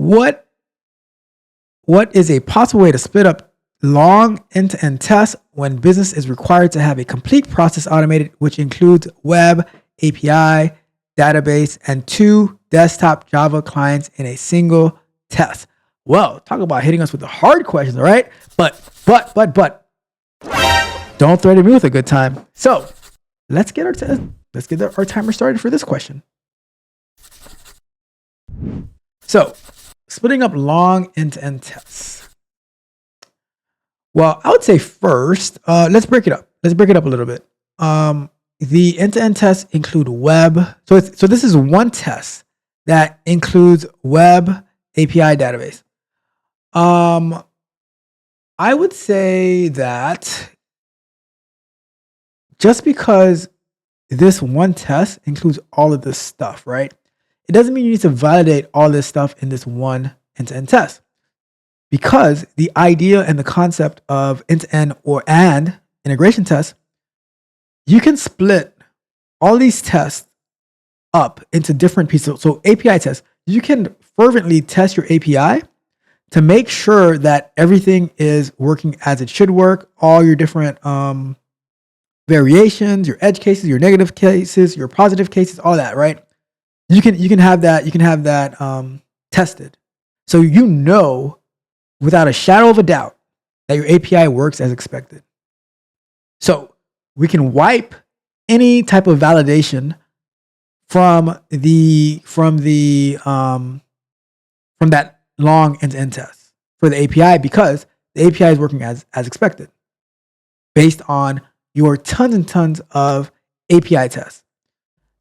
What what is a possible way to split up long end-to-end tests when business is required to have a complete process automated, which includes web, API, database, and 2 desktop Java clients in a single test? Well, talk about hitting us with the hard questions, all right? But, don't threaten me with a good time. So let's get our timer started for this question. So, splitting up long end-to-end tests. Well, I would say first, let's break it up. Let's break it up a little bit. The end-to-end tests include web. So this is one test that includes web, API, database. I would say that just because this one test includes all of this stuff, right? It doesn't mean you need to validate all this stuff in this one end-to-end test. Because the idea and the concept of end-to-end and integration tests, you can split all these tests up into different pieces. So API tests, you can fervently test your API to make sure that everything is working as it should work, all your different variations, your edge cases, your negative cases, your positive cases, all that, right? You can have that tested. So you know without a shadow of a doubt that your API works as expected. So we can wipe any type of validation from that long end-to-end test for the API because the API is working as expected based on your tons and tons of API tests.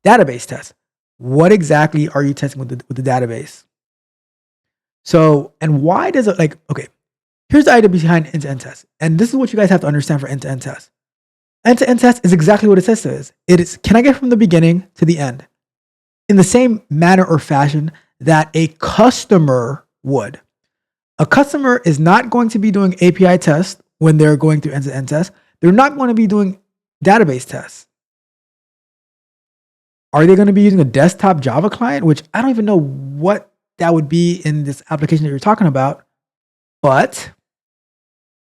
Database tests. What exactly are you testing with the database? So, and why does it okay, here's the idea behind end-to-end tests. And this is what you guys have to understand for end-to-end tests. End-to-end test is exactly what a test is. It is, can I get from the beginning to the end? In the same manner or fashion that a customer would. A customer is not going to be doing API tests when they're going through end-to-end tests. They're not going to be doing database tests. Are they going to be using a desktop Java client? Which I don't even know what that would be in this application that you're talking about. But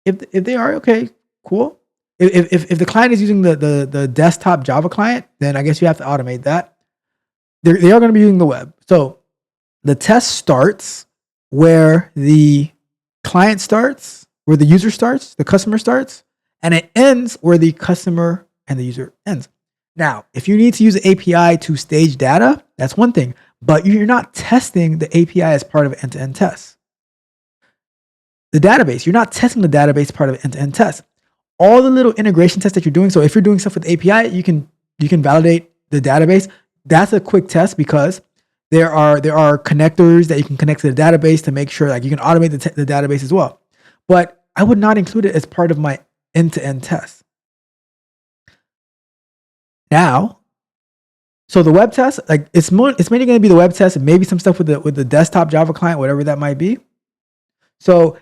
if they are, okay, cool. If the client is using the desktop Java client, then I guess you have to automate that. They are going to be using the web. So the test starts where the client starts, where the user starts, the customer starts, and it ends where the customer and the user ends. Now, if you need to use the API to stage data, that's one thing, but you're not testing the API as part of an end-to-end test. The database, you're not testing the database part of an end-to-end test. All the little integration tests that you're doing, so if you're doing stuff with API, you can validate the database. That's a quick test because there are connectors that you can connect to the database to make sure like you can automate the database as well. But I would not include it as part of my end-to-end test. Now, so the web test, like it's mainly going to be the web test and maybe some stuff with the desktop Java client, whatever that might be. So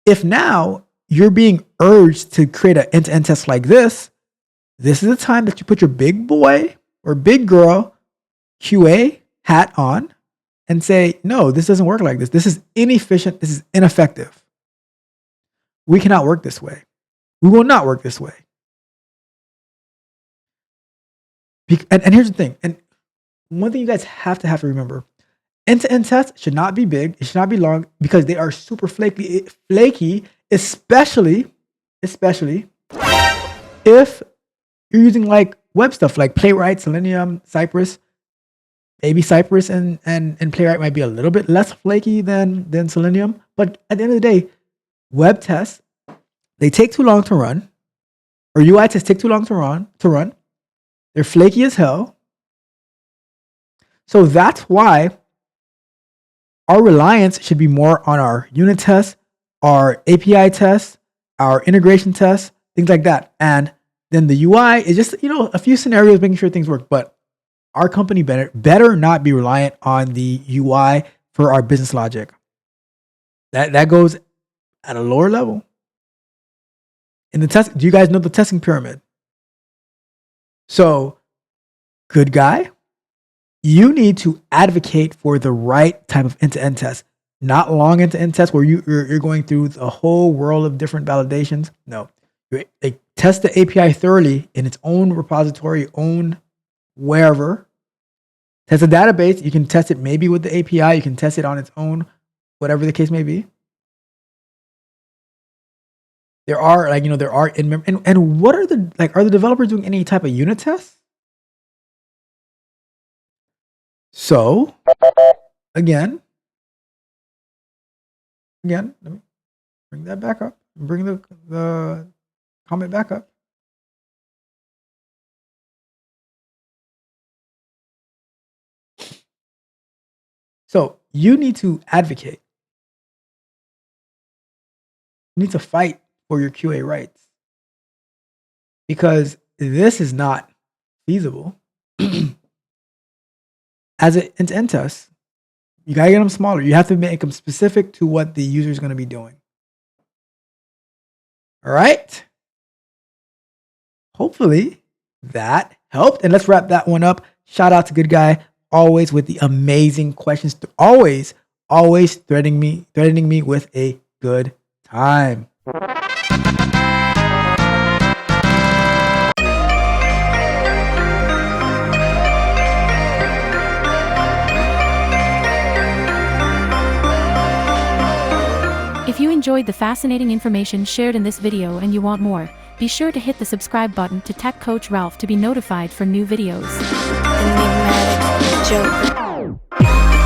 if now you're being urged to create an end-to-end test like this is the time that you put your big boy or big girl QA hat on and say, no, this doesn't work like this. This is inefficient. This is ineffective. We cannot work this way. We will not work this way. And here's the thing. And one thing you guys have to remember, end-to-end tests should not be big. It should not be long because they are super flaky, especially if you're using like web stuff like Playwright, Selenium, Cypress. Maybe Cypress and Playwright might be a little bit less flaky than Selenium. But at the end of the day, web tests, they take too long to run, or UI tests take too long to run. They're flaky as hell. So that's why our reliance should be more on our unit tests, our API tests, our integration tests, things like that. And then the UI is just, a few scenarios making sure things work. But our company better not be reliant on the UI for our business logic. That goes at a lower level. In the test, do you guys know the testing pyramid? So, good guy, you need to advocate for the right type of end-to-end test. not long into end test where you're going through the whole world of different validations. No, they test the API thoroughly in its own repository, own wherever. Test a database. You can test it maybe with the API. You can test it on its own, whatever the case may be. There are and what are are the developers doing any type of unit tests? So again, let me bring that back up. Bring the comment back up. So you need to advocate. You need to fight for your QA rights because this is not feasible. As an end test, you gotta get them smaller. You have to make them specific to what the user is going to be doing. All right. Hopefully that helped. And let's wrap that one up. Shout out to Good Guy, always with the amazing questions. Always threatening me with a good time. If you enjoyed the fascinating information shared in this video and you want more, be sure to hit the subscribe button to Tech Coach Ralph to be notified for new videos. Enigmatic Joker.